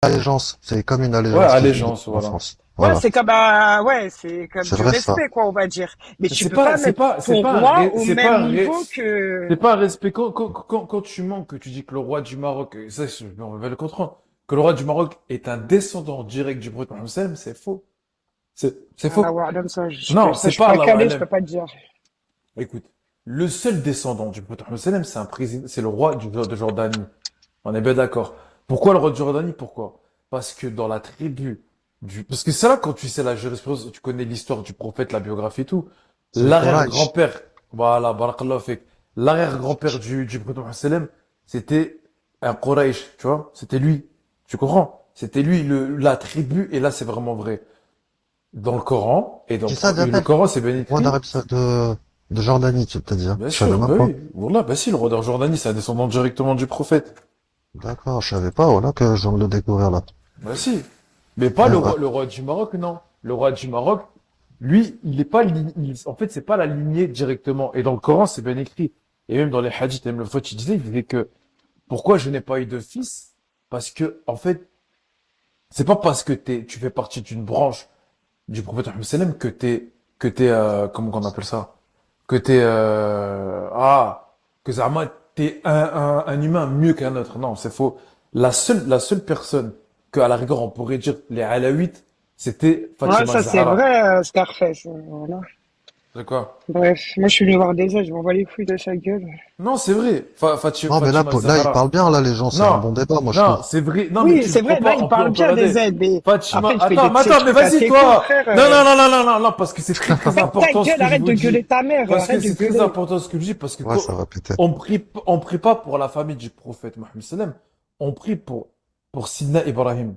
allégeance. C'est comme une Ouais, allégeance qu'ils ont allégeance, en voilà. France. Ouais, Voilà. c'est comme C'est du vrai ça. respect, quoi, on va dire. Mais Mais tu peux pas mettre ton roi au même niveau que... c'est pas un respect. Quand tu mens, que tu dis que le roi du Maroc, ça, je vais le comprendre, que le roi du Maroc est un descendant direct du prophète Mohammed sallam, c'est faux. C'est Ah, faux. ouais, comme Non, ça, c'est je suis pas pas Allah calé, je Wa'alam. peux pas te dire. Écoute, le seul descendant du prophète Mohammed sallam, c'est un président, c'est le roi de Jordanie. On est bien d'accord. Pourquoi le roi de Jordanie? Pourquoi? Parce que dans la tribu parce que c'est là quand tu sais la jurisprudence, tu connais l'histoire du prophète, la biographie et tout. C'est le Courage. L'arrière-grand-père, voilà, barakallahu fik. L'arrière-grand-père du prophète Mohammed sallam, c'était un Quraysh, tu vois? C'était lui. Tu comprends? C'était lui, la tribu, et là, c'est vraiment vrai. Dans le Coran, C'est ça, le Jamel. Coran, c'est bien Le roi écrit. de Jordanie, tu t'as dit, hein. Bien Je savais sûr, même bah pas. oui. Voilà, bah si, le roi de Jordanie, c'est un descendant directement du prophète. D'accord, je savais pas, voilà que je viens de le découvrir là. Bah si. Mais pas Ouais, ouais. le roi du Maroc, non. Le roi du Maroc, lui, il est pas, en fait, c'est pas la lignée directement. Et dans le Coran, c'est bien écrit. Et même dans les hadiths, même le faute, il disait que, pourquoi je n'ai pas eu de fils? Parce que, en fait, c'est pas parce que tu fais partie d'une branche du prophète Mohammed sallam comment qu'on appelle ça? Que que Zama, t'es un humain mieux qu'un autre. Non, c'est faux. La seule personne que, à la rigueur, on pourrait dire les Alaouites, c'était Ouais, Fatima ça, c'est Zahra. vrai, Scarface. Voilà. C'est quoi? Bref, moi, je suis venu voir des ailes, je m'envoie les couilles de sa gueule. Non, c'est vrai. Non, mais là, Fatima là, il parle Zahra. bien, là, les gens, c'est un Non, bon débat, moi, je non, trouve. c'est vrai. Non, mais Oui, tu le c'est crois vrai, là, pas. il parle On peut bien des regarder. aides, mais Fatima, après, il fait des petits attends, mais trucs à vas-y, tes coups, toi. frère. Non, parce que c'est très, très Ferme ta important ce gueule, que je arrête vous de gueuler dis. ta mère, Parce que arrête de c'est très gueuler. important ce que je dis, parce que Ouais, ça va péter. on prie pas pour la famille du prophète Mohammed sallam, on prie pour Sidna Ibrahim.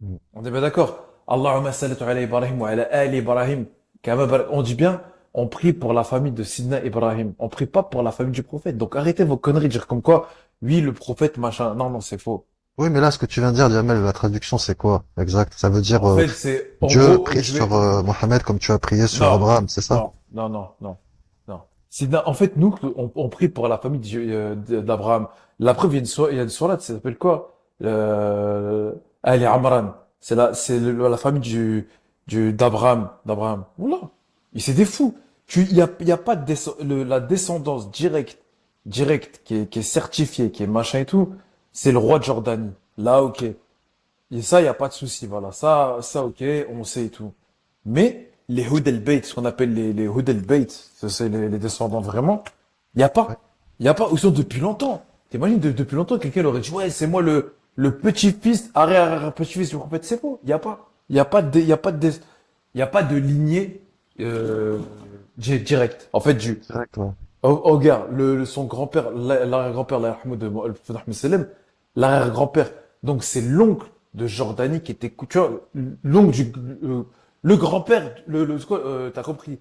Mm. On est bien d'accord? Allahumma salli ala Ibrahim wa ala ali Ibrahim. On dit bien, on prie pour la famille de Sidna Ibrahim. On prie pas pour la famille du prophète. Donc arrêtez vos conneries de dire comme quoi, oui, le prophète, machin. Non, non, c'est faux. Oui, mais là, ce que tu viens de dire, Jamel, la traduction, c'est quoi? Exact. Ça veut dire, En fait, c'est, en Dieu gros, prie je sur vais, Mohammed comme tu as prié sur non, Abraham, c'est ça? non. En fait, nous, on prie pour la famille d'Abraham. La preuve, il y a une sourate, ça s'appelle quoi? Ali Amran. La famille d'Abraham. Voilà. Et c'est des fous. Il y a pas de la descendance directe, qui est certifiée, qui est machin et tout. C'est le roi de Jordanie. Là, ok. Et ça, il n'y a pas de souci, voilà. Ça, ok, on sait et tout. Mais les Houd el-Bayt, ce qu'on appelle les Houd el-Bayt, ça, c'est les descendants vraiment, il n'y a Ouais. pas. Il n'y a pas, ou sinon depuis longtemps. T'imagines, depuis longtemps, quelqu'un aurait dit, ouais, c'est moi le petit-fils, petit-fils du prophète, c'est faux. Il n'y a pas. Il y a pas de lignée, directe. En fait, Direct, ouais. regarde, son grand-père, l'arrière-grand-père, le prophète Mohammed sallam, l'arrière-grand-père. Donc, c'est l'oncle de Jordanie qui était, tu vois, l'oncle le grand-père, c'est quoi, t'as compris.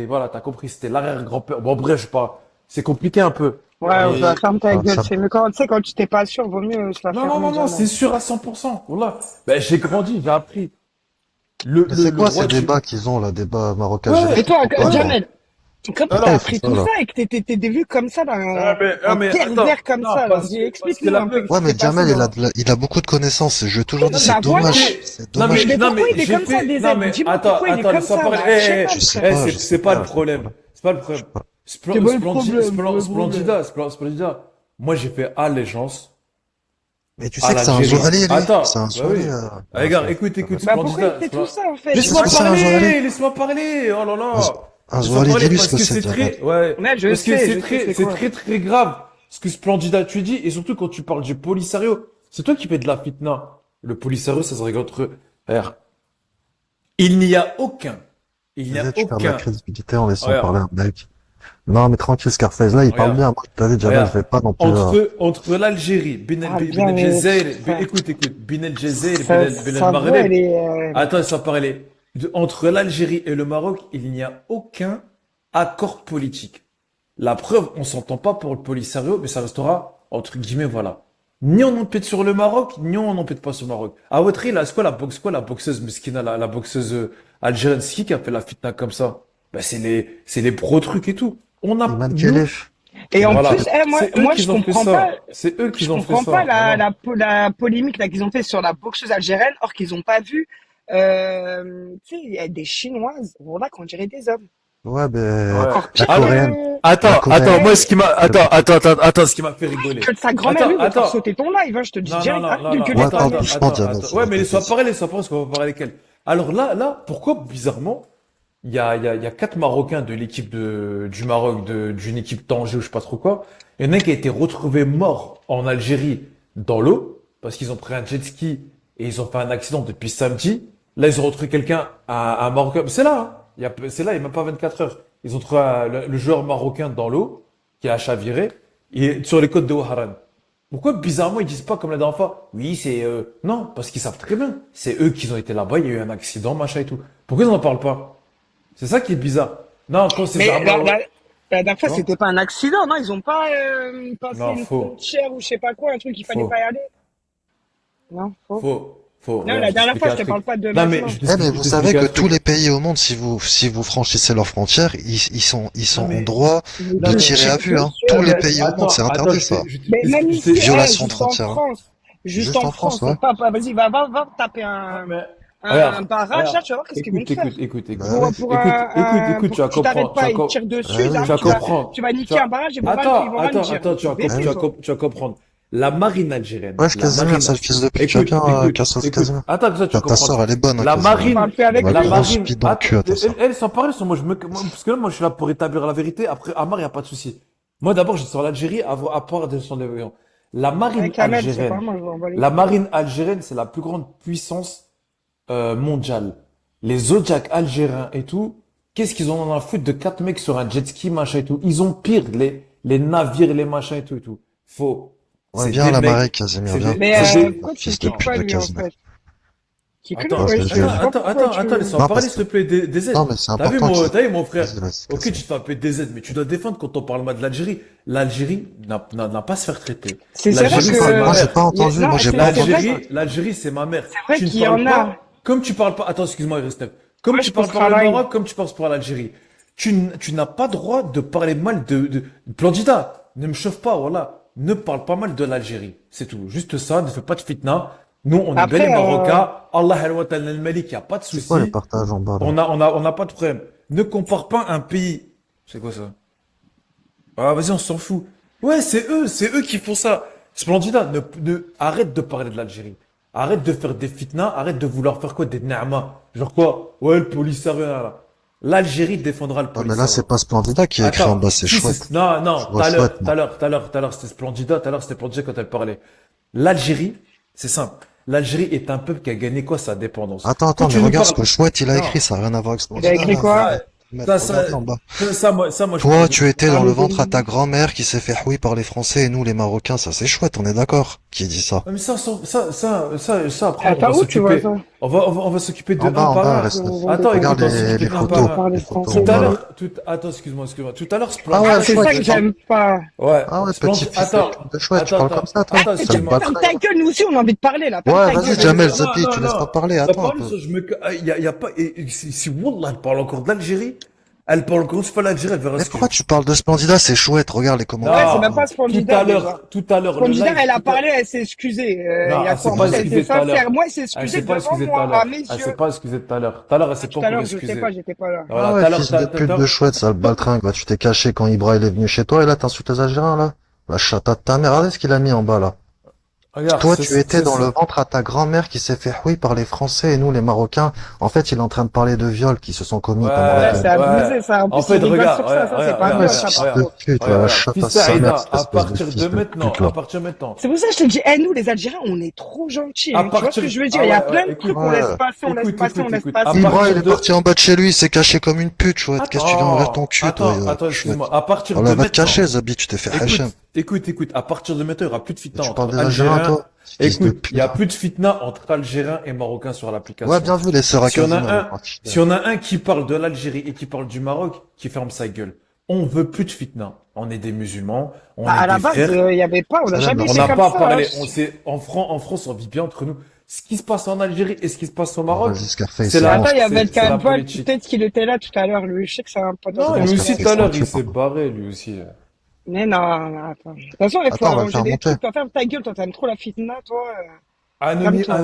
Voilà, t'as compris, c'était l'arrière-grand-père. Bon, bref, je sais pas. C'est compliqué un peu. Ouais, bah, Mais, ferme ta Ah, gueule. C'est mieux quand, tu sais, quand tu t'es pas sûr, vaut mieux se la fermer, non, c'est jamais. sûr à 100%. Voilà. Ben, j'ai grandi, j'ai appris. mais c'est Le quoi roi ces du, débats qu'ils ont, là, débat Maroc-Algérie? ouais, Et Je toi, comprends pas, moi. Jamel, comment Pourquoi t'as ils font appris ça, tout là? ça et que t'es vu comme ça, ah, un mais attends. pervers comme Non, ça, là? Dis, parce que explique-nous la un peu meuf, ce qui Ouais, mais s'est passé Jamel, dans... il a beaucoup de connaissances. Je lui ai toujours dit, Bah c'est voilà! dommage. C'est dommage. Mais Non, pourquoi mais il est j'ai comme ça, fait, des non, aides? mais Dis-moi pourquoi il est comme laisse-moi ça, parler. là. Je sais pas, Je sais frère. pas, je sais C'est pas le pas, je sais problème. pas. C'est pas le Je problème. sais pas. C'est pas le problème, c'est pas le problème. Splendida. Moi, j'ai fait allégeance Mais tu à sais que c'est un l'Algérie. Jouali, lui. C'est Attends, un bah Jouali, oui. Ah, mon regarde, frère. écoute, Bah pourquoi il Splendida. fait tout ça, en fait? Mais qu'est-ce que c'est un Jouali? Laisse-moi parler. Oh là Un, là. un Laisse-moi Jouali, parler dis-lui ce parce que que c'est, c'est Jamel. très, ouais, Ouais, parce que je sais c'est c'est quoi. très, très grave ce que Splendida tu dis et surtout quand tu parles du Polisario. C'est toi qui fais de la fitna. Le Polisario, ça se règle entre eux. Regarde. Il n'y a aucun, il n'y a Vas-y, tu perds de la aucun, crédibilité en laissant regarde, parler un mec. Non, mais tranquille, Scarface, là, il parle regarde, bien. Moi, t'as vu, Jamel, je regarde. vais pas non plus, Entre l'Algérie, Parle Ben bien, El mais... Jezair, Enfin, écoute, Ben El Jezair, Ben El sa voix, Maghreb. elle est... Attends, ça parler. Entre l'Algérie et le Maroc, il n'y a aucun accord politique. La preuve, on s'entend pas pour le Polisario, mais ça restera, entre guillemets, voilà. Ni on n'empête sur le Maroc, ni on n'empête pas sur le Maroc. À votre avis, là, c'est quoi la boxeuse Meskina, la boxeuse algérienne, c'est qui a fait la fitna comme ça? Ben, c'est les pro trucs et tout. On a, Iman nous, Khelif. Et en Voilà. plus, C'est eux moi, qui je ont fait comprends ça. pas, C'est eux je qui ont fait comprends ça. pas Voilà. la polémique là qu'ils ont fait sur la boxeuse algérienne, or qu'ils ont pas vu, tu sais, il y a des Chinoises, voilà, qu'on dirait des hommes. Ouais, ben, Ouais. Encore la pire Alors, coréenne, la attends, coréenne, moi, ouais, ce qui m'a, attends, ce qui m'a fait rigoler. que sa grand-mère, lui, Attends, veut te faire attends. sauter ton live, hein, je te dis Non, non, direct, non, arrête non, de non, gueuler ouais, à ta parle attends, mère. doucement, attends, Diamel, attends. s'il Ouais, te mais plaît, sois vas-y. parler, sois parler, parce qu'on va parler lesquels. Alors là, pourquoi, bizarrement, il y a quatre Marocains de l'équipe du Maroc, d'une équipe Tanger ou je sais pas trop quoi. Il y en a un qui a été retrouvé mort en Algérie dans l'eau, parce qu'ils ont pris un jet ski et ils ont fait un accident depuis samedi. Là, ils ont retrouvé quelqu'un, un Marocain. C'est là, hein. C'est là, il n'y a même pas 24 heures. Ils ont trouvé le joueur marocain dans l'eau, qui a chaviré, et sur les côtes de Oharan. Pourquoi, bizarrement, ils disent pas comme la dernière fois? Oui, c'est non, parce qu'ils savent très bien. C'est eux qui ont été là-bas, il y a eu un accident, machin et tout. Pourquoi ils n'en parlent pas? C'est ça qui est bizarre. Non, quand c'est Mais vraiment, la dernière tu fois, vois? c'était pas un accident, non, ils ont pas passé Non, une faux, frontière ou je sais pas quoi, un truc qu'il fallait faux, pas y aller. Non, faux. faux. Non, Regarde, la je dernière t'explique fois, je un te truc. parle pas de Non, mais maintenant. Eh, mais je vous t'explique savez un que tous truc. les pays au monde, si vous franchissez leurs frontières, ils Non, sont en mais, droit Mais de non, mais, tirer à vue, bien hein. sûr, Tous les bien pays sûr. au monde, c'est attends, interdit, ça. Mais même ici, Violation de juste en frontières, hein. France, juste Juste en en France, France, ouais. vas-y, va taper non, mais, un regarde, barrage, là, regarde. tu vas voir qu'est-ce qu'ils vont te faire. Bah oui. Écoute, Pour tu que vas tu t'arrêtes comprendre, pas et tires Eh dessus, oui. là, tu vas tu comprendre. vas niquer un barrage et ils vont rien te dire. Tu vas, Eh Bébé, oui. toi. tu vas comprendre. La marine algérienne, Wesh, la Casimir, marine, sale fils de pute, tu vas bien, écoute. Casimir? Attends, que ça, tu vas Ta sœur, comprendre. elle est bonne, hein, La Casimir. Parle marine, plus avec La lui, la hein. grosse marine, bite dans le attends, cul à ta sœur. elle, sans parler, parce que là, moi, je suis là pour établir la vérité. Après, Amar, il n'y a pas de souci. Moi, d'abord, je suis sur l'Algérie, à part de son évolution. La marine Avec Kamel, c'est pas algérienne, moi, je vais envoyer. la marine algérienne, c'est la plus grande puissance mondiale. Les Zodiacs algériens et tout, qu'est-ce qu'ils ont dans un foot de quatre mecs sur un jet ski, machin et tout. Ils ont pire les navires, les machins et tout. Faux. Ouais, C'est viens à des la mecs, marée, Casimir, c'est viens. des, Mais c'est des, pourquoi tu Fils de kiffes pute pas de lui, en Casimir. fait? Qui que lui, Attends, Parce ouais, que je je sais viens. pas pourquoi laisse-moi Non, parler, parce s'il que, te plaît, des Z. non, mais c'est T'as vu, important t'as vu, mon frère? Vas-y, vas-y, Ok, tu Casimir. te fais appeler des Z, mais tu dois défendre quand on parle mal de l'Algérie. L'Algérie n'a pas à se faire traiter. C'est vrai Moi, L'Algérie, c'est ma moi, j'ai mère. pas entendu, Non, moi, j'ai c'est pas c'est vrai, entendu. L'Algérie, c'est ma mère. c'est vrai Tu ne qu'il y parles en a. pas, comme tu parles pas, attends, excuse-moi, Christophe. Comme Moi, tu je parles pense pas le travail. Maroc, comme tu parles pour l'Algérie. Tu n'as pas droit de parler mal de Plandida. Ne me chauffe pas, voilà. Ne parle pas mal de l'Algérie. C'est tout. Juste ça, ne fais pas de fitna. Nous, on est bel et Après, Marocains. Allah al-Watan al-Malik, y a pas de C'est quoi les souci. partages en bas, là? On a pas de problème. Ne compare pas un pays. C'est quoi ça? Ah, vas-y, on s'en fout. Ouais, c'est eux qui font ça. Splendida, arrête de parler de l'Algérie. Arrête de faire des fitnas, arrête de vouloir faire quoi, des na'ma. Genre quoi? Ouais, le Polisario, là. L'Algérie défendra le Ah, mais là, Polisario. c'est pas Splendida qui est écrit en Attends, bas, c'est si, chouette. non, non, Je vois chouette, moi. tout à l'heure, c'était Splendida quand elle parlait. L'Algérie, c'est simple. L'Algérie est un peuple qui a gagné quoi, sa dépendance. Attends, Quand mais tu nous regarde ce parles, que chouette il a non, écrit, ça n'a rien à voir avec il a Splendida, écrit là. quoi? Regarde là en bas. moi, je Toi, parle de, tu étais Ah, dans le mais ventre à ta grand-mère qui s'est fait houiller par les Français et nous, les Marocains, ça c'est chouette, on est d'accord? Qui dit ça? ah, mais après, on Attends, va où tu vois s'occuper, ça? on va s'occuper de un En par bas, un. reste. Attends, écoute, Regarde on va s'occuper les d'un photos, par un. Les en Français. Tout à bas, là. l'heure, attends, excuse-moi. Tout à l'heure, Ah ouais, Ah, c'est ça chouette. que j'aime pas. Ouais, Ah ouais, Splendid, petit fils de chouette, tu parles comme ça, toi? attends, Sale excuse-moi. Ferme bâtard. ta gueule, nous aussi, on a envie de parler, là. Ferme Ouais, ta vas-y, gueule. Jamel, Non, Zapi, tu laisses pas parler, T'as attends un parlé peu. ça, y a pas, si Wallah, elle parle encore d'Algérie, elle parle encore une fois l'Algérie, elle verra Mais ce que pourquoi tu parles de Splendida? C'est chouette, regarde les Ouais, commentaires. c'est Non, même pas Splendida, déjà. tout à l'heure, le Splendida, live, elle a parlé, elle s'est excusée. non, Il y a elle s'est quoi? En pas plus, elle était excusée tout à l'heure. sincère. Moi, elle s'est Elle excusée s'est pas devant excusée tout à moi, à l'heure. mes Elle s'est yeux. pas excusée tout à l'heure. Tout à l'heure, elle Ah, s'est tout pas à encore l'heure, je sais excusée. pas, j'étais pas là. Voilà, Ah tout ouais, à l'heure, fils de pute de chouette, sale baltringue, va, tu t'es caché quand Ibra il est venu chez toi et là t'insultes les Algériens, là? La chata de ta mère, regardez ce qu'il a mis en bas, là. regarde, Toi, tu étais dans le ça. ventre à ta grand-mère qui s'est fait houiller par les Français et nous, les Marocains. En fait, il est en train de parler de viols qui se sont commis pendant la Ouais, guerre. c'est abusé, ça. En En plus, fait, il rigole regarde, sur ça. Ça, c'est pas Ah bien, ouais, ça, fils par de contre. pute, ouais, la regarde, chatte à fils sa mère, Aïda, cette espèce de fils de pute, là. à partir de maintenant, C'est pour ça que je te dis, nous, les Algériens, on est trop gentils. à Hein. Tu vois ce partir, que je veux dire? ah Il y a ouais, plein de écoute, trucs, on laisse Ouais. passer, on laisse passer, on laisse écoute, passer. Ibra, il est parti en bas de chez lui, il s'est caché comme une pute, chouette. Qu'est-ce que tu viens ouvrir ton cul, toi, chouette? excuse-moi, à partir de Voilà, va te maintenant, cacher, Zabi, tu t'es fait hachem. écoute, à partir de maintenant, il n'y aura plus de Et fitna tu entre parles des Algériens, Algériens. toi? Fils de Écoute, il pute. n'y a plus de fitna entre Algériens et Marocains sur l'application. Ouais, bien vu, les sœurs à Si on a Casimir, un, les parties. si on a un qui parle de l'Algérie et qui parle du Maroc, qui ferme sa gueule. On veut plus de fitna. On est des musulmans, on Bah, à est la des base, frères. il y avait pas, on a Ouais, jamais mais On été n'a comme pas ça. parlé. Hein. En France, on vit bien entre nous. Ce qui se passe en Algérie et ce qui se passe au Bon, Maroc, vas-y, Scarface, c'est c'est la, bon. Attends, il y avait c'est la qu'un pote, politique. peut-être qu'il était là tout à l'heure, lui. Je sais que c'est un pote. Non, bon, lui Scarface, aussi tout à l'heure, tranquille, il s'est par barré, lui aussi. Mais non, non, attends. De toute façon, il faut Attends, on va le arranger faire des monter. trucs. Toi, ferme ta gueule, toi, t'aimes trop la fitna, toi. Anony- Calme-toi.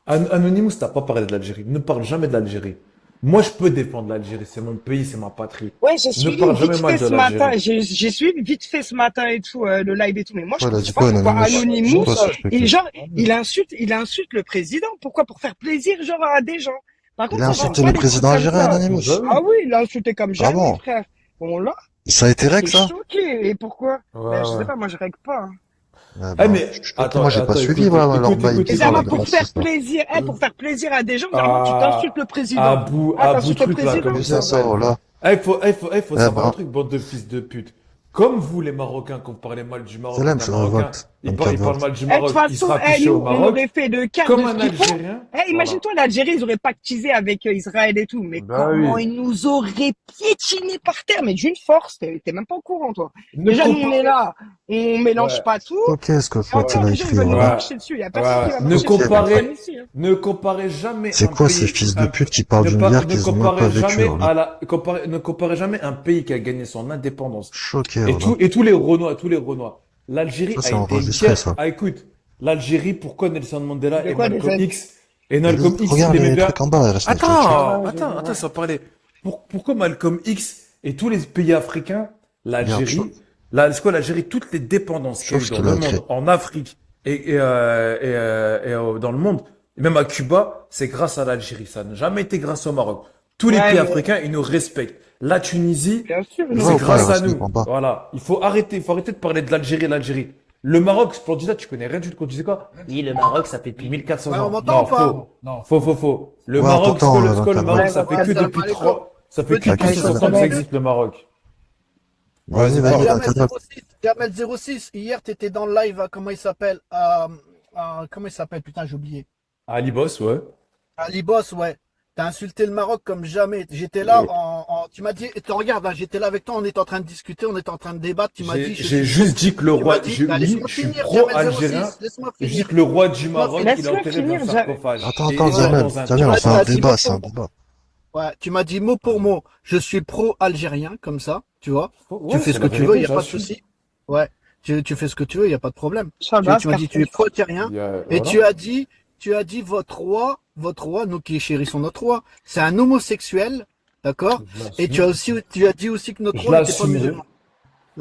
Anonymous, t'as pas parlé de l'Algérie. Ne parle jamais de l'Algérie. Moi, je peux défendre l'Algérie. C'est mon pays, c'est ma patrie. Ouais, j'ai Ne suivi parle vite jamais mal fait de ce matin. l'Algérie. J'ai suivi vite fait ce matin et tout, le live et tout. Mais moi, je Ouais, il a comprends dit pas quoi, pourquoi Anonymous? Je sais Anonymous, pas ce truc. genre, il insulte le président. Pourquoi? Pour faire plaisir, genre, à des gens. Par Il contre, a moi, j'aime insulté pas le les trucs président comme algérien, ça. Anonymous. Bah Ah oui. oui, il l'a insulté comme Ah jamais, bon? frère. Bon, là, Ça a été j'étais règle, ça? choqué. Et pourquoi? Ouais, Ben, je sais ouais. pas, moi, je règle pas, hein. Eh Eh, ben, mais, je suis choqué. attends, Moi, j'ai pas attends, suivi, écoute, voilà, leur écoute, bail écoute, Et bizarre, écoute, là, Zama, de pour écoute. faire racisme, là. plaisir, pour faire plaisir à des gens, Zama, tu t'insultes À, le président. à bout T'insultes le truc, là, président? comme il Vu ça, s'appelle. voilà. Il faut Eh savoir un ben, truc, bande de fils de pute. Comme vous, les Marocains, quand vous parlez mal du c'est Maroc ou l'aime, d'un se Marocain, révolte. il, Comme il parle Calvolte. mal du Eh, de toute Maroc, il façon, sera affiché au nous, on Maroc. aurait fait de quart de Comme ce un qu'ils font. Algérien, voilà. Imagine-toi, l'Algérie, ils auraient pactisé avec Israël et tout. Mais Bah comment oui. ils nous auraient piétinés par terre, mais d'une force. T'es même pas au courant, toi. Ne Déjà, nous, on est comparez, là, on mélange ouais, pas tout. Ok, ce que Et encore, Fouad, a les gens, ils écrit, veulent nous voilà. ouais, marcher dessus. Il y a personne qui ouais. va Ne marcher Ok, sur ben. personne comparez, ici, hein. ne comparez jamais C'est un quoi ces pays, fils de pute qui parlent d'une guerre ne qu'ils ont même pas comparez vécue, jamais voilà. ne comparez jamais un pays qui a gagné son indépendance. Choqué, Et voilà. tous les Renois, tous les Renois. L'Algérie Ça, a c'est été une enregistré, guerre. ça. Ah, écoute, l'Algérie, pourquoi Nelson Mandela De et quoi, des Malcolm aides? X, et Mais Malcolm X, regarde il aimait les bien. trucs en bas, il reste le truc. Attends, Ouais, j'ai vu, ouais. sans parler. Pourquoi Malcolm X et tous les pays africains, Regarde, l'Algérie, c'est quoi l'Algérie, toutes les dépendances qu'il y a chauffe eu ce dans qu'il le a écrit. monde, en Afrique dans le monde, et même à Cuba, c'est grâce à l'Algérie. Ça n'a jamais été grâce au Maroc. Tous les Ouais, pays mais africains, ils nous respectent. La Tunisie, bien sûr, Tu ils nous vois c'est ou pas, il grâce à reste le nous. en bas. Voilà. Il faut arrêter de parler de l'Algérie. Le Maroc, Splendida, tu connais rien du tout. Tu sais quoi? Oui, le Maroc, ça fait depuis 1400 Ouais, on ans. m'entend Non, ou pas? faux. Non, faux. Le Ouais, on Maroc, t'entend, c'est quoi le 24 Maroc? heures. Ouais, Ça fait que Salam depuis alaikum. ça fait que Petite depuis T'inquiète, question, 60 ça ans va que ça salam. mieux? existe, le Maroc. Vas-y, Vas-y, vas-y, parle. Jamel 24 06, Jamel 06, hier t'étais dans le live, comment il s'appelle? Comment il s'appelle? Putain, j'ai oublié. Ali Boss, ouais. Ali Boss, ouais. T'as insulté le Maroc comme jamais. J'étais là tu m'as dit, et regarde, hein, j'étais là avec toi, on était en train de discuter, on était en train de débattre, tu m'as dit, je J'ai suis juste dit que le tu m'as roi, dit, bah, oui, laisse-moi je suis finir, Jamel pro-algérien. 06, laisse-moi J'ai dit finir. que le roi du Laisse-moi Maroc, finir. il est Laisse-le enterré dans un finir, sarcophage. Attends, Et attends, il dort Jamel, dans un Jamel, Tu on m'as fait dit, un t'as dit mot débat, c'est pour un mot. débat. Ouais, tu m'as dit mot pour mot, je suis pro-algérien, comme ça, tu vois. Tu Ouais, fais c'est ce la que tu veux, il vérité, n'y a pas de j'assume. souci. Ouais, tu fais ce que tu veux, il n'y a pas de problème. Inch'Allah, Tu m'as dit, tu es frère. pro-terrien. Et Voilà. tu as dit votre roi, nous qui chérissons notre roi, c'est un homosexuel, d'accord? Je Et tu as dit aussi que notre Je roi n'était pas l'assumerai. musulman.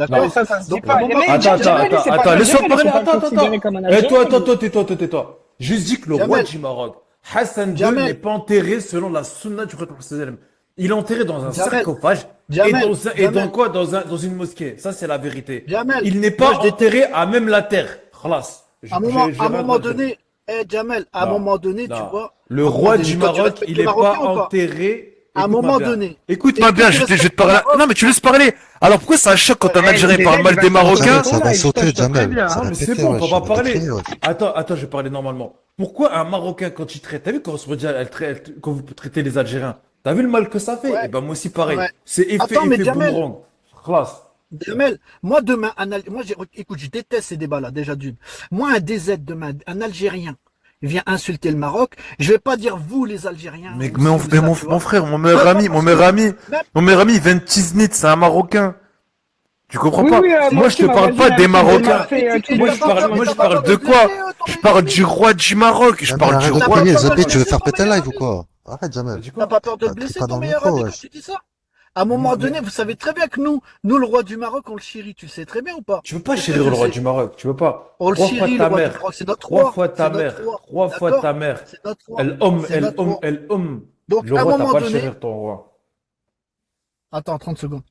Mais D'accord? ça se dit Donc, à pas. un Mais moment, Attends, donné, Jamel, c'est pas un laisse-moi Algérien, ils parler, sont pas attends. considérés comme un Eh, toi, Algérien. tais-toi. Juste dit que le roi Jamel, du Maroc, Hassan II, Jamel, n'est pas enterré selon la sunna du prophète sallam. Il est enterré dans un Jamel, sarcophage Jamel, et dans Jamel, quoi? Dans une mosquée. Ça, c'est la vérité. Jamel, Il n'est moi pas je déteste. enterré à même la terre. Khalas. À J'ai un rien moment à dire. donné, Jamel, à un Non, moment donné, tu non. vois, Le à un moment roi donné, du toi, tu Maroc, respectes il les est pas Marocains ou pas? enterré. À un Écoute-moi moment bien. donné. Écoute-moi Est-ce que bien, tu je te respectes le parle. Maroc? Non, mais tu laisses parler. Alors pourquoi ça choque quand un Eh, Algérien DZ, parle il mal va des se faire Jamel, Marocains? ton ça va live, toi, sauter, je te Jamel. préviens, Ça hein. Non, va mais c'est péter, bon, on wesh. va Il pas va parler. décrire, wesh. Attends, je vais parler normalement. Pourquoi un Marocain, quand il traite, t'as vu quand, quand vous traitez les Algériens, t'as vu le mal que ça fait? Eh Ouais, ben, moi aussi pareil. ouais. C'est Attends, mais effet Jamel, boomerang. Classe. Jamel, moi demain, écoute, je déteste ces débats-là, déjà d'une. Moi, un DZ demain, un Algérien, vient insulter le Maroc, je vais pas dire vous les Algériens Mais, ou mais, ci ou ça, tu mon vois. frère, Non, non, parce que même, mon meilleur ami, il vient de Tiznit, c'est un Marocain. Tu comprends Oui, pas? oui, moi Moi, je aussi, te ma parle voisine, pas elle des me fait des Marocains. marfés tous et les t'as pas jours. peur, mais Moi, je t'as pas parle peur de de quoi? blesser ton Je meilleur parle du ami? roi du Maroc. Je Jamel, parle du arrête de T'as roi pas crier, peur du de Zépé, tu veux blesser faire ton péter le meilleur live ou ami? quoi? Arrête, Jamel. T'as dit T'as quoi? pas peur de Bah, crie blesser pas ton dans le meilleur micro, ami quand wesh. tu dis ça? À un moment Mais, donné, vous savez très bien que nous, le roi du Maroc, on le chérit, tu le sais très bien ou pas? tu veux pas Est-ce que chérir tu le le roi sais? du Maroc, tu veux pas. On le Trois fois chérit, le ta roi du mère, Maroc, c'est notre trois roi, fois ta c'est notre mère, roi, trois fois d'accord? ta mère. C'est notre roi, c'est notre roi. El Donc, Le à un roi, t'as moment pas le donné, chérir ton roi. attends, 30 secondes.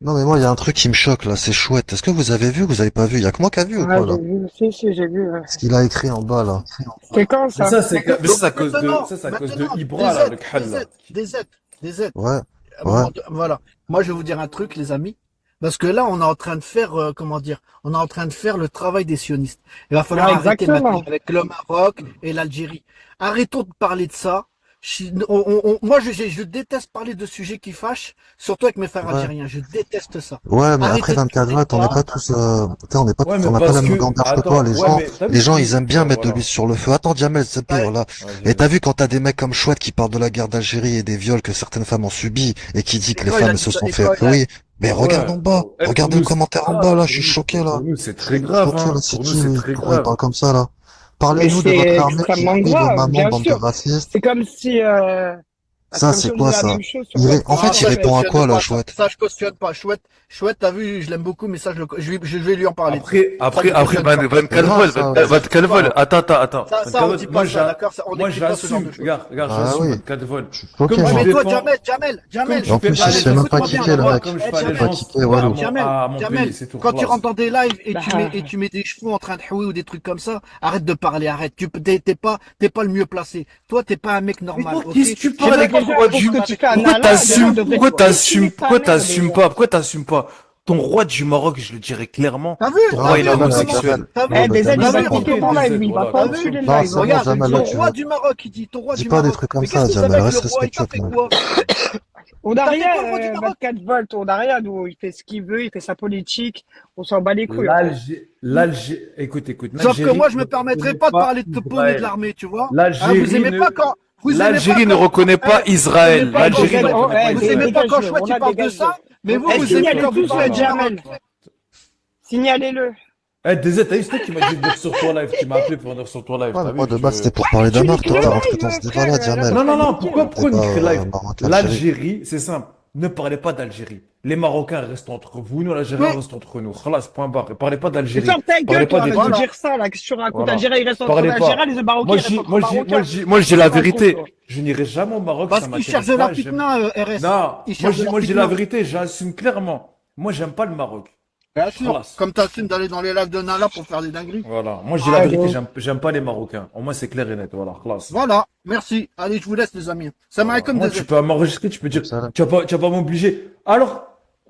Non, mais moi, il y a un truc qui me choque, là, c'est chouette. Est-ce que vous avez vu ou vous avez pas vu? Il y a que moi qui a vu ou Ouais, quoi, j'ai là? vu. Si, j'ai vu. Ouais. Ce qu'il a écrit en bas, là. C'est quand, Mais ça? ça, mais Donc, ça, maintenant, c'est à cause de maintenant, Ibra, là, le des Khal, là. aides, des aides, des aides. Ouais, À un ouais. moment voilà. Moi, je vais vous dire un truc, les amis. Parce que là, on est en train de faire, comment dire, on est en train de faire le travail des sionistes. Il va falloir Ouais, arrêter maintenant exactement. avec le Maroc et l'Algérie. Arrêtons de parler de ça. Moi, je déteste parler de sujets qui fâchent, surtout avec mes frères Ouais. algériens. Je déteste ça. Ouais, mais après Arrêtez de 24 parler watts, de on n'est ça. pas tous, tu sais, on n'est pas Ouais, tous, mais on n'a pas parce la même que, langage que toi. attends, ouais, mais t'as vu Les gens, qui, ils aiment bien mettre de voilà. l'huile sur le feu. Attends, Jamel, c'est pire, Ouais. là. Vas-y, Et t'as vas-y. vu quand t'as des mecs comme Chouette qui parlent de la guerre d'Algérie et des viols que certaines femmes ont subis et qui dit Et que les quand il a femmes dit se ça, sont et fait, quand il a, oui, Mais Ah regarde ouais. en bas. Eh, pour Regardez nous, le c'est commentaire en grave. bas, là. Je Pour suis nous, choqué, là. pour nous, c'est Je très suis grave, choqué, hein. là. C'est Pour nous, qui, c'est lui? très Pourquoi il grave. parle comme ça, là? Mais Parlez-nous de c'est votre armée qui extrêmement fuit vos grave, mamans, bien bande de sûr. racistes. C'est Ça, comme si c'est on quoi, disait la ça? même chose sur votre En Non, fait, histoire, il en ça je fait. répond à cautionne quoi, là, pas ça. chouette? Ça je cautionne pas. Chouette, Chouette, t'as vu, je l'aime beaucoup, mais ça je vais lui en parler de ça. Après, Ça je après, cautionne pas. C'est grave, Van ça. Van Calvol, Voilà. attends. Van Ça on Calvol, dit pas ça, d'accord? On moi, n'écrit pas ce genre de j'assume, choses. regarde, Ah j'assume, oui. Van Calvol. Je suis Comme choqué, tu Ouais, mais moi. toi, défends, Jamel, comme Et en tu fais plus, il pas se les fait même choses pas écoute-moi pour bien, kicker, le moi, Roi. mec. comme je Il fais se les fait pas choses kicker, à Walou. mon Jamel, pays, c'est tout, quand tu خلاص. rentres dans des lives et Bah, tu mets des chevaux en train de houer ou des trucs comme ça, arrête de parler, arrête. T'es pas le mieux placé. Toi, t'es pas un mec Mais normal, toi, ok? qu'est-ce que tu Je sais parles pas avec déjà, ton comment roi pour du... ce que tu fais un Pourquoi Allah, déjà, on t'assumes, devrait pourquoi ta mère, t'assumes déjà. pas, pourquoi t'assumes pas ton roi du Maroc, je le dirais clairement, T'as vu, ton Non, roi, il est Jamel, comment, homosexuel. t'as vu, Eh, DZ, il Jamel, t'as va c'est vu, te bon. kicker Ok, ton DZ, live, lui, il va voilà, pas t'as voilà. refuser vu, le Non, live, c'est hein, bon, je regarde, te le Jamel, là, dis. ton tu roi vas. du Maroc, il dit, ton roi Dis du pas des Maroc. trucs comme Mais qu'est-ce ça, que vous avez Jamel. avec le Reste roi? Il t'a respectueux, fait quand même. quoi? On a T'as fait rien, quoi le roi du Maroc? 24 volts, on a rien, nous, il fait ce qu'il veut, il fait sa politique, on s'en bat les couilles, en fait. Écoute, Sauf que moi, l'Algérie je ne me permettrai reconnaît pas de pas parler de te poney de Israël. l'armée, tu vois? Hein, L'Algérie ne, vous aimez pas l'Algérie ne quand, reconnaît pas vous aimez Israël. pas Eh, quand L'Algérie DZ, ne Chouette, oh, reconnaît pas eh, vous aimez Israël. pas quand dégage-le, Chouette, on il a parle de dégagé. ça, mais vous, Eh, vous aimez quand signalez vous tous parlez du Maroc. Jamel, signalez-le. DZ, t'as vu, c'est toi qui m'as dit de venir sur ton live. Tu m'as appelé pour venir sur ton live. Ouais, T'as mais moi, vu, de base, c'était pour Ouais, parler mais tu d'Amar. niques Toi, le t'es rentré dans live, ce débat-là, frère, là, Jamel. t'as Non, niqué, pourquoi, là. pourquoi on écrit Débat live? Maroc-Algérie. L'Algérie, c'est simple. Ne parlez pas d'Algérie. Les Marocains restent entre vous, nous, l'Algériens Mais, restent entre nous. Khalas, point barre. Ne parlez pas Mais d'Algérie. ferme ta Parlez gueule, pas toi, des arrête de trucs. voilà. dire ça, là, que tu racontes. Voilà. Algérie, il reste entre Parlez l'Algérie, pas. les Marocains, ils restent entre Marocains. Moi, je dis Qu'est-ce que la tu racontes, vérité. toi? Je n'irai jamais au Maroc, ça Parce qu'ils cherchent m'intéresse de la pas. fitna, RS. Non, Ils cherchent de la moi, je dis la fitna. vérité. J'assume clairement. Moi, j'aime pas le Maroc. Bien sûr. Khalas. Comme t'assumes d'aller dans les lives de Nala pour faire des dingueries. Voilà. Moi, je dis la Ah, de vérité. ouf. J'aime pas les Marocains. Au moins, c'est clair et net. Voilà. Khalas. Voilà. Merci. Allez, je vous laisse, les amis. Ça m'a Voilà. comme Moi, des tu peux m'enregistrer, tu peux dire, Ça, là. tu vas pas m'obliger.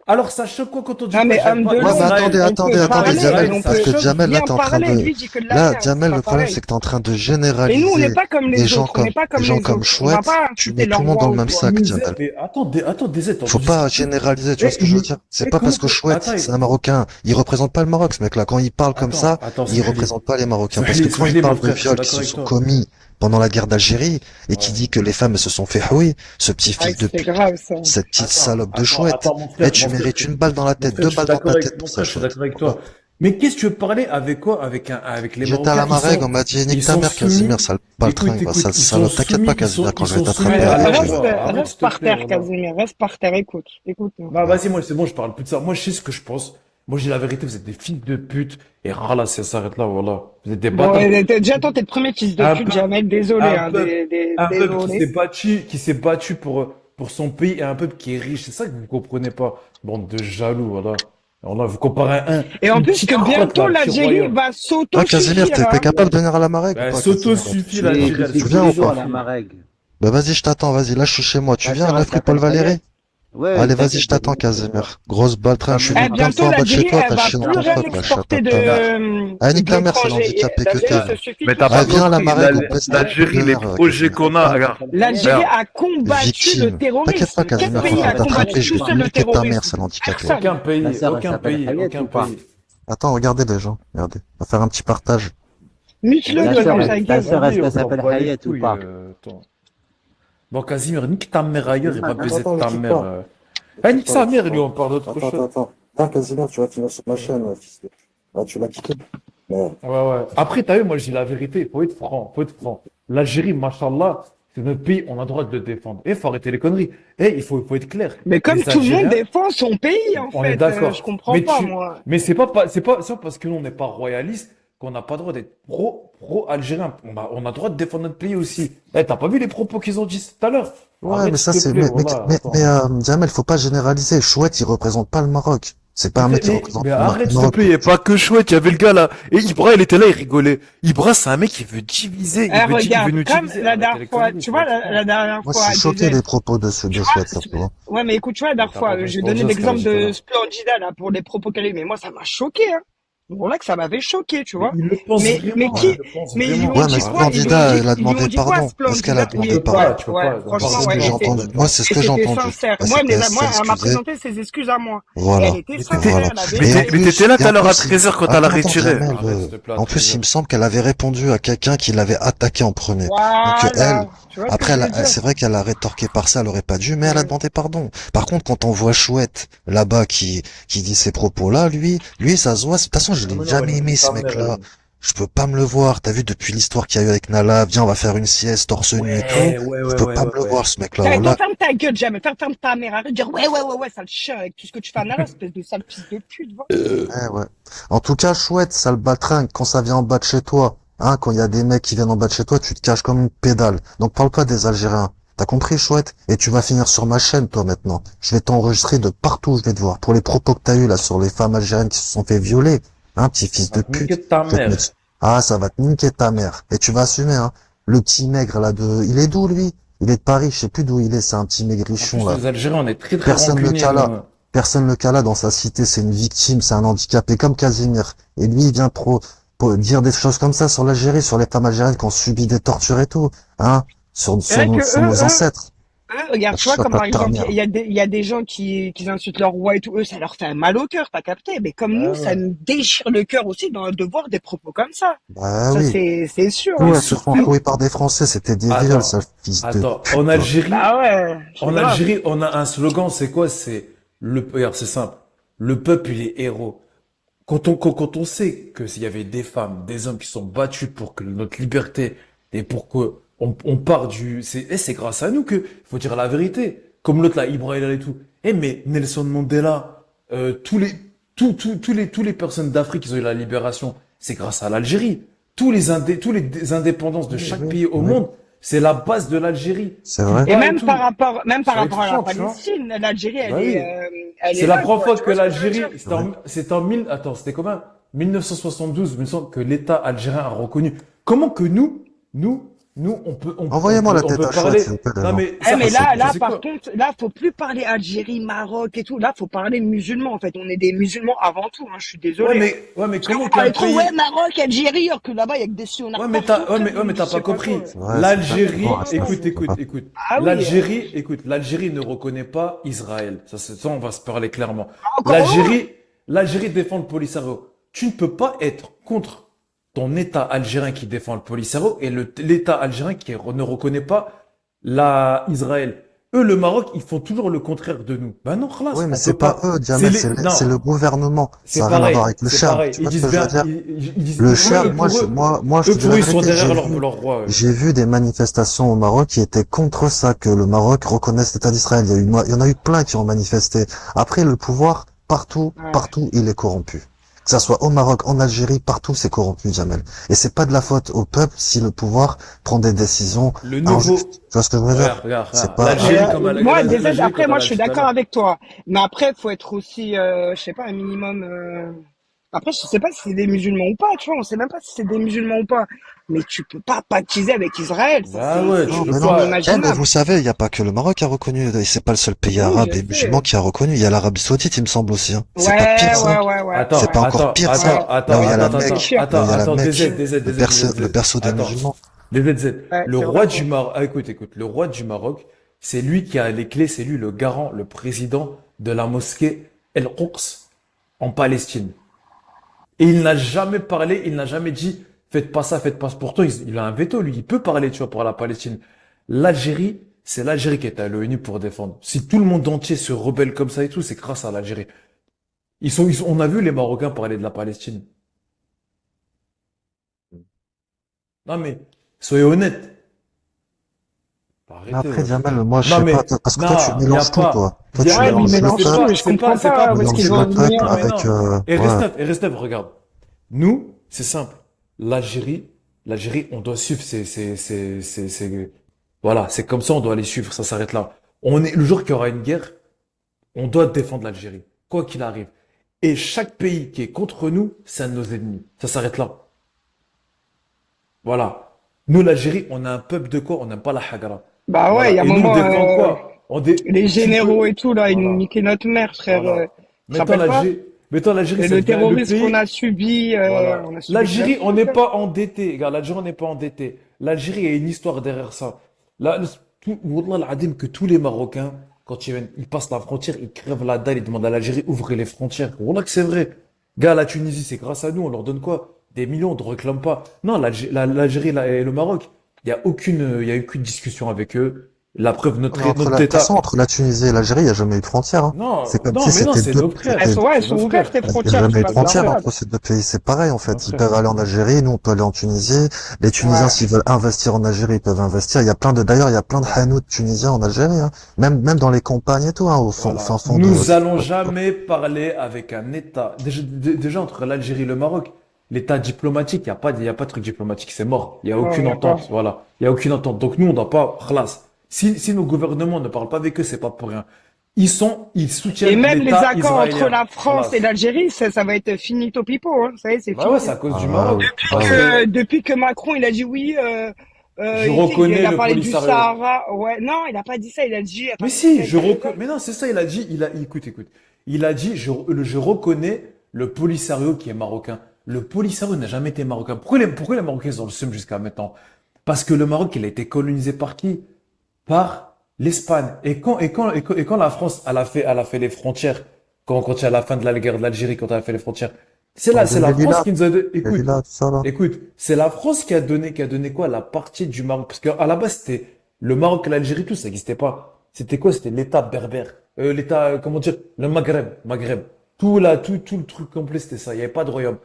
Alors, ça choque quoi quand on dit Non, quoi? mais J'aime homme pas de Ouais, mais l'ombre, Israël. attendez, on peut parler, Jamel, on Ça parce peut que choque. Jamel, là, bien t'es en train parler, de, lui dit que de la là, merde, c'est Jamel, pas le problème, pareil. c'est que t'es en train de Et nous, on généraliser n'est pas comme des les gens autres, on n'est pas comme des gens les comme autres. On va Chouette. pas Tu insulter mets tout leur le monde roi dans le ou même quoi. sac, Misère, Jamel. mais attends, DZ, t'as Faut entendu pas ça? généraliser, tu vois ce que je veux dire? C'est pas parce que Écoute, Chouette, attends, c'est un Marocain. Il représente pas le Maroc, ce mec-là. Quand il parle comme ça, il Swahili. représente pas les Marocains. Parce que quand il Swahili, mon parle de frère, je suis viols qui d'accord se avec sont toi. commis pendant la guerre d'Algérie et qui Ouais. dit que les femmes se sont fait houer, ce petit Ah, fils de c'est pute, grave, ça. cette petite salope de Chouette. Mon Eh, frère, tu mérites une balle dans la mon tête, frère, deux je suis balles dans d'accord ta avec, tête mon pour ça, frère, je suis Chouette. d'accord avec toi. Mais qu'est-ce que tu veux parler avec quoi? Avec les J'étais à Marocains? la Marègue, on m'a dit, Ils nique ta sont mère, soumis. Casimir, sale baltringue, va, Écoute, ça, ils sont salope. T'inquiète pas, soumis, Casimir, quand ils je vais sont soumis t'attraper à à la la tu vas. loi. Arrête, Reste s'il te par plaît, terre, voilà. Casimir, reste par terre, écoute. Écoute-nous. Bah, vas-y, moi, c'est bon, je parle plus de ça. Moi, je sais ce que je pense. Moi, j'ai la vérité, vous êtes des fils de pute. Et voilà, ça s'arrête là, voilà. Vous êtes des Bon, bâtards. déjà, toi, t'es le premier fils de Un pute, peu- Jamel, désolé, un hein, peuple, un peuple désolé. qui s'est battu pour son pays et un peuple qui est riche. C'est ça que vous comprenez pas. Bande de jaloux, voilà. Alors là, vous comparez Et en une plus petite que crotte, bientôt, là, un petit l'Algérie royaume. va Ah, Casimir, s'auto-suffire, t'es hein. capable de venir à la Marègue ou Bah, pas, Casimir? s'auto-suffit, Je l'Algérie, suis elle Tu tous viens les ou jours pas? à la Marègue. Bah, vas-y, je t'attends, vas-y, là, je suis chez moi. Tu Ta viens, sœur, là, elle rue Paul s'appelle Valéry? Hayat. Ouais, Allez, vas-y, t'inquiète, je t'attends, je vais venir te voir. Casimir. Grosse baltringue, je suis Eh, venu plein de bientôt, fois en bas de chez l'Algérie, toi, elle t'as va chié dans plus ton rien truc, là, exporter chatata. Ah, nique ta mère, c'est d'étrangers. l'handicapé que L'Algérie t'es. se suffit Mais tout t'as Ah, pas seul. viens à la compris, Marègue, on pèse ta l'Algérie, les mère, projets Casimir. qu'on a, regarde. L'Algérie Regarde. a combattu le Victime. T'inquiète terrorisme. pas, Quel Casimir, quand pays je a vais t'attraper, combattu je tout vais seul le niquer ta mère, terrorisme? c'est l'handicapé. Personne. Aucun pays, Ta sœur, elle aucun s'appelle pays, Hayat aucun ou pas? pays. Attends, regardez les gens, regardez. On va faire un petit partage. Mute-le, Ta toi, sœur, comme elle- ça, ta gueule. sœur, est-ce Vas-y, qu'elle on s'en s'appelle bat les Hayat ou couilles, pas? attends. Bon, Casimir, nique ta mère ailleurs, il va baiser Attends, ta ne quitte mère. pas. Ah, nique sa mère, lui, on parle d'autre chose. Attends. Tiens, Casimir, tu vas finir sur ma chaîne, fils de... Ah, tu l'as quitté? Merde. Ouais. Après, t'as vu, moi, je dis la vérité, il faut être franc. L'Algérie, machallah, c'est notre pays, on a le droit de le défendre. Et faut arrêter les conneries. Et il faut être clair. Mais comme Les tout le monde Algériens, défend son pays, en on est fait, d'accord. je comprends Mais pas, moi. mais c'est pas parce que nous, on n'est pas royaliste qu'on n'a pas le droit d'être pro-algérien. On a le droit de défendre notre pays aussi. Eh, t'as pas vu les propos qu'ils ont dit tout à l'heure? Ouais, Arrête, mais ça, s'il te c'est, plaît, voilà, attends. Jamel, faut pas généraliser. Chouette, il représente pas le Maroc. C'est pas un mec qui représente Mais le arrête, s'il te Maroc. plaît, il n'y a pas que Chouette, il y avait le gars là. Et Ibra, il était là, il rigolait. Ibra, c'est un mec qui veut diviser. Eh, Il veut regarde, nous comme diviser. la Arrêtez dernière les fois, conneries, tu vois, faut être la dernière Moi, fois, je suis choqué DZ, des propos de ce, de Chouette, surtout. Hein. ouais, mais écoute, tu vois, la dernière T'as fois, pas j'ai compris donné ce l'exemple qu'elle a dit, de là. Splendida, là, pour les propos qu'elle a eu, mais moi, ça m'a choqué, hein. Voilà que ça m'avait choqué, tu vois. Il le pense Mais vraiment, qui, il le pense mais ils lui vraiment. ont Ouais, mais dit ce quoi? Ils lui ont candidat, dit, il a ils lui ont demandé dit quoi, pardon. Splunk? Est-ce qu'elle a Tu demandé peux pardon? pas, Ouais, Bah, c'est franchement, ce ouais, que j'ai et entendu. Moi, c'est ce que j'ai c'était entendu. sincère. Bah, Moi, c'était, elle moi, s'est elle m'a excusée. présenté ses excuses à moi. Et elle Voilà. était Mais t'étais, Voilà. sincère, la Et en vérité. mais t'étais plus, là et tout à en l'heure à plus, 13h quand elle a attends, attends, retiré. Jamel, Arrête, s'il te plaît, à en plus, il 13h. me semble qu'elle avait répondu à quelqu'un qui l'avait attaqué en premier. Donc, elle, Voilà. Tu vois ce que après, je veux dire? c'est vrai qu'elle a rétorqué par ça, elle aurait pas dû, mais elle a Ouais. demandé pardon. Par contre, quand on voit Chouette, là-bas, qui dit ces propos-là, lui, ça se voit. De toute façon, je Non, l'ai mais non, jamais elle aimé, nique ce ta mère, mec-là. elle. Je peux pas me le voir. T'as vu, depuis l'histoire qu'il y a eu avec Nala, viens, on va faire une sieste, torse nu et tout. Je peux pas me le Ouais. voir, ce mec-là. Toi, Voilà. ferme ta gueule, jamais. Ferme ta mère. Arrête de dire ouais, sale chien, avec tout ce que tu fais à Nala, espèce de sale fils de pute, va. Ouais. En tout cas, Chouette, sale baltringue, quand ça vient en bas de chez toi, hein, quand il y a des mecs qui viennent en bas de chez toi, tu te caches comme une pédale. Donc parle pas des Algériens. T'as compris, Chouette? Et tu vas finir sur ma chaîne, toi, maintenant. Je vais t'enregistrer de partout où je vais te voir. Pour les propos que t'as eu, là, sur les femmes algériennes qui se sont fait violer. Hein, petit fils Va de te niquer pute. de ta Je vais te mère. mettre- Ah, ça va te niquer ta mère. Et tu vas assumer, hein. Le petit maigre, là, il est d'où, lui? Il est de Paris, je sais plus d'où il est, c'est un petit En maigrichon, plus, là. les Algériens, on est très très Personne le rancuniers, cala. nous. Personne le cala dans sa cité, c'est une victime, c'est un handicapé comme Casimir. Et lui, il vient pour dire des choses comme ça sur l'Algérie, sur les femmes algériennes qui ont subi des tortures et tout, hein, C'est vrai que sur nos ancêtres. regarde, tu vois, comme Chata par de ta exemple, mère. il y a des gens qui insultent leur roi et tout, eux, ça leur fait mal au cœur, t'as capté? Mais comme nous, Bah ça ouais. nous déchire le cœur aussi de voir des propos comme ça. Bah Ça, oui. c'est sûr, Mais hein. Tout, elles se font surtout, courir par des Français, c'était des viols, attends, ça, fils de attends, pute, toi. Bah ouais, c'est En grave. Algérie, on a un slogan, c'est quoi? Regarde, c'est simple. Le peuple, il est héros. Quand on sait que s'il y avait des femmes, des hommes qui sont battus pour que notre liberté et pour que on part c'est grâce à nous que, faut dire la vérité. Comme l'autre là, Ibrahim et tout. Mais Nelson Mandela, tous les personnes d'Afrique qui ont eu la libération, c'est grâce à l'Algérie. Tous les indépendances de Oui, chaque oui, pays au oui. monde, c'est la base de l'Algérie. C'est Tu vrai. Et bats et tout. même par Sur les rapport à la tu vois. Palestine, l'Algérie, Bah oui. elle est C'est la là, première quoi. fois Tu que vois ce que je veux dire? l'Algérie, c'était en 1000, attends, c'était combien? 1972, il me semble que l'État algérien a reconnu. Comment que nous, Envoyez-moi la on tête peut à Chouette, parler. s'il vous plaît, Non, non. mais Mais ça, là, c'est par quoi? contre, là, faut plus parler Algérie, Maroc et tout. Là, faut parler musulmans, en fait. On est des musulmans avant tout, hein. Je suis désolé, hein. Ouais, mais Parce que comment vous qu'un parlez trop, pays, ouais, Maroc, Algérie, alors que là-bas, il y a que des sionards partout, frère, mais ou je t'as pas sais pas compris. quoi. C'est vrai, c'est exactement ça, c'est Écoute. Ah oui, L'Algérie ne reconnaît pas Israël. Ça, on va se parler clairement. encore heureux. L'Algérie défend le Polisario. Tu ne peux pas être contre ton État algérien qui défend le Polisario et l'État algérien ne reconnaît pas Israël. Eux, le Maroc, ils font toujours le contraire de nous. Ben non, khlas, Oui, mais on c'est peut pas pas. eux, Diamel, Non, c'est le gouvernement. c'est Ça n'a rien à voir pareil, avec le c'est Charme. pareil. Tu Ils vois ce disent que je veux bien, dire? ils disent, Le eux, Charme, moi, je eux, te dis pour la eux, ils sont vérité, derrière leur roi. j'ai vu des manifestations au Maroc qui étaient contre ça, que le Maroc reconnaisse l'État d'Israël. Il y en a eu plein qui ont manifesté. Après, le pouvoir, Ouais. partout, il est corrompu. Que ça soit au Maroc, en Algérie, partout, c'est corrompu, Jamel. Et c'est pas de la faute au peuple si le pouvoir prend des décisions Le nouveau, injustes. Tu vois ce que je veux dire? C'est pas, L'Algérie Moi, l'Algérie, après, comme moi, elle je a suis dit tout à d'accord l'heure. avec toi. Mais après, faut être aussi, je sais pas, un minimum. Après, je sais pas si c'est des musulmans ou pas, tu vois. On sait même pas si c'est des musulmans ou pas. Mais tu peux pas pactiser avec Israël. Ça, Bah ouais, tu non, peux mais c'est non. pas. Mais inimaginable. vous savez, il n'y a pas que le Maroc qui a reconnu, et c'est pas le seul pays Oui, arabe je et musulman sais. qui a reconnu. Il y a l'Arabie Saoudite, il me semble aussi, hein. C'est pas Ouais, pire, ça? C'est ouais. pas encore pire, ça? Là où il y a la C'est Mecque, pire. là où il y a la DZ, Mecque, DZ, DZ, DZ, le DZ. berceau des Attends, musulmans. DZ. Ouais, Le c'est roi vrai. du Maroc, écoute, le roi du Maroc, c'est lui qui a les clés, c'est lui le garant, le président de la mosquée El-Quds en Palestine. Et il n'a jamais parlé, il n'a jamais dit, faites pas ça, faites pas ça. Pourtant, il a un veto, lui, il peut parler, tu vois, pour la Palestine. L'Algérie, c'est l'Algérie qui est à l'ONU pour défendre. Si tout le monde entier se rebelle comme ça et tout, c'est grâce à l'Algérie. On a vu les Marocains parler de la Palestine. Non mais, soyez honnêtes. Mais Arrêtez, après, ouais. Diamel, moi, je Non sais mais, pas, parce que toi, non, tu il y a mélanges tout, pas. toi. Toi, Il y tu a, Ouais, mais ils mélanges le mélangent tout, peuple, mais je comprends c'est pas pas, où est-ce mélanges qu'ils le vont en venir. peuple non mais avec, non. ouais. Et Restef, regarde. Nous, c'est simple. L'Algérie, on doit suivre voilà, c'est comme ça, on doit les suivre, ça s'arrête là. Le jour qu'il y aura une guerre, on doit défendre l'Algérie, quoi qu'il arrive. Et chaque pays qui est contre nous, c'est un de nos ennemis. Ça s'arrête là. Voilà. Nous, l'Algérie, on a un peuple de quoi? On n'aime pas la Hagara. Bah ouais, il y Voilà. a un Et nous, on moment, défend quoi? les Tu généraux peux, et tout, là, ils nous voilà. niquaient notre mère, frère. Voilà. Tu te Maintenant, rappelles pas? Mais toi, l'Algérie, Et ça le devient le terrorisme qu'on pays. a subi, Voilà. on a subi plein de L'Algérie, on n'est trucs, hein. pas endetté. Regarde, l'Algérie, on n'est pas endetté. L'Algérie a une histoire derrière ça. Là, Wallah al-Adim, que tous les Marocains, quand ils passent la frontière, ils crèvent la dalle, ils demandent à l'Algérie, ouvrez les frontières. Wallah que c'est vrai. Gars, la Tunisie, c'est grâce à nous, on leur donne quoi? Des millions, on ne réclame pas. Non, l'Algérie et le Maroc, il y a aucune discussion avec eux. La preuve, Mais entre notre de toute façon, État. entre la Tunisie et l'Algérie, il n'y a jamais eu de frontière, hein. C'est Non, comme non, si mais non, c'était c'est deux, nos frères. Elles c'était, sont, ouais, elles C'est nos sont ouvertes, frères. les il n'y a frontières, tu jamais eu de passes la frontière frontière. entre ces deux pays, c'est pareil, en C'est nos fait. Ils peuvent frères. aller en Algérie, nous, on peut aller en Tunisie. Les Tunisiens, Ouais. s'ils veulent investir en Algérie, ils peuvent investir. D'ailleurs, il y a plein de hanout tunisiens en Algérie, hein. Même dans les campagnes et tout, hein, au fin Voilà. fond de, Nous allons jamais parler avec un État. Déjà entre l'Algérie et le Maroc, l'État diplomatique, il y a pas de truc diplomatique, c'est mort. Il y a Non, il aucune n'y a pas. entente. Voilà. Il y a aucune entente. Donc nous, on doit pas, khlas. Si nos gouvernements ne parlent pas avec eux, c'est pas pour rien. Ils Et soutiennent même les l'État accords entre israélien. la France et Khlas. l'Algérie, ça va être finito pipo, hein. Ça y est, c'est Bah ouais, fini, c'est à hein. cause du Ah Maroc. oui, Depuis ah Parce oui. que depuis que Macron, il a dit oui, je il reconnais a le parlé du Polisario. Sahara. Ouais, non, il a pas dit ça, il a dit, Mais attends, comment si, ça a été déjà? mais non, c'est ça, il a dit, écoute. Il a dit, je reconnais le Polisario qui est marocain. Le Polisario n'a jamais été marocain. Pourquoi les Marocains ils ont le seum jusqu'à maintenant? Parce que le Maroc, il a été colonisé par qui? Par l'Espagne. Et quand la France, elle a fait les frontières, quand il y a la fin de la guerre d'Algérie, quand elle a fait les frontières, c'est la Les France lilas, qui nous a donné, les lilas, tout ça, là. c'est la France qui a donné quoi? La partie du Maroc. Parce qu'à la base, c'était le Maroc et l'Algérie, tout, ça n'existait pas. C'était quoi? C'était l'État berbère. Comment dire? Le Maghreb. Tout le truc complet, c'était ça. Il n'y avait pas de royaume.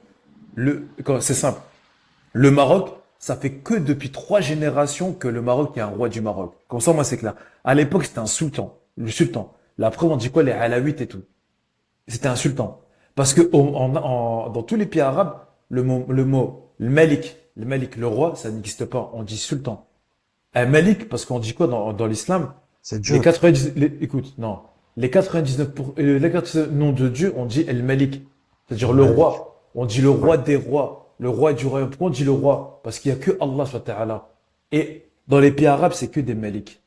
C'est simple. Le Maroc, ça fait que depuis 3 générations que le Maroc est un roi du Maroc. Comme ça, moi, c'est clair. À l'époque, c'était un sultan. Le sultan. La preuve, on dit quoi? Les Alaouites et tout. C'était un sultan. Parce que dans tous les pays arabes, le malik, le roi, ça n'existe pas. On dit sultan. Un malik, parce qu'on dit quoi dans l'islam? C'est Les Dieu. 90, écoute, non. Les 99 noms de Dieu, on dit El Malik. C'est-à-dire le Malik. roi. On dit le roi des rois. Le roi du royaume. Pourquoi on dit le roi? Parce qu'il y a que Allah, subhanahu wa ta'ala. Et dans les pays arabes, c'est que des Malik.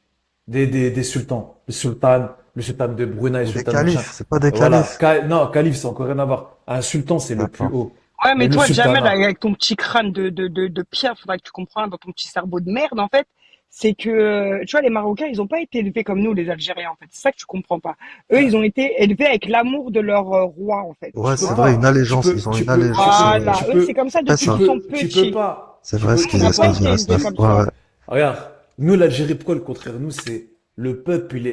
Des sultans. Le sultan de Brunei, le Ou des sultan de machin. califes, c'est pas des Voilà. califes. Non, calife, c'est encore rien à voir. Un sultan, c'est le plus D'accord. haut. Ouais, Mais mais le toi, Jamel, sultanat. avec ton petit crâne de pierre, faudra que tu comprennes dans ton petit cerveau de merde, en fait, c'est que, tu vois, les Marocains, ils ont pas été élevés comme nous, les Algériens, en fait. C'est ça que tu comprends pas. Eux, ils ont été élevés avec l'amour de leur roi, en fait. Ouais, Tu c'est vois? vrai, une Ah, allégeance. Ils ont une allégeance. Voilà. Eux, c'est comme ça C'est depuis ça. qu'ils sont tu peux petits. pas, C'est vrai ce On n'a qu'ils pas disent, été la élevés snaf. comme Ouais, ça. ouais. regarde, nous, l'Algérie, pourquoi le contraire? Nous, c'est le peuple, il est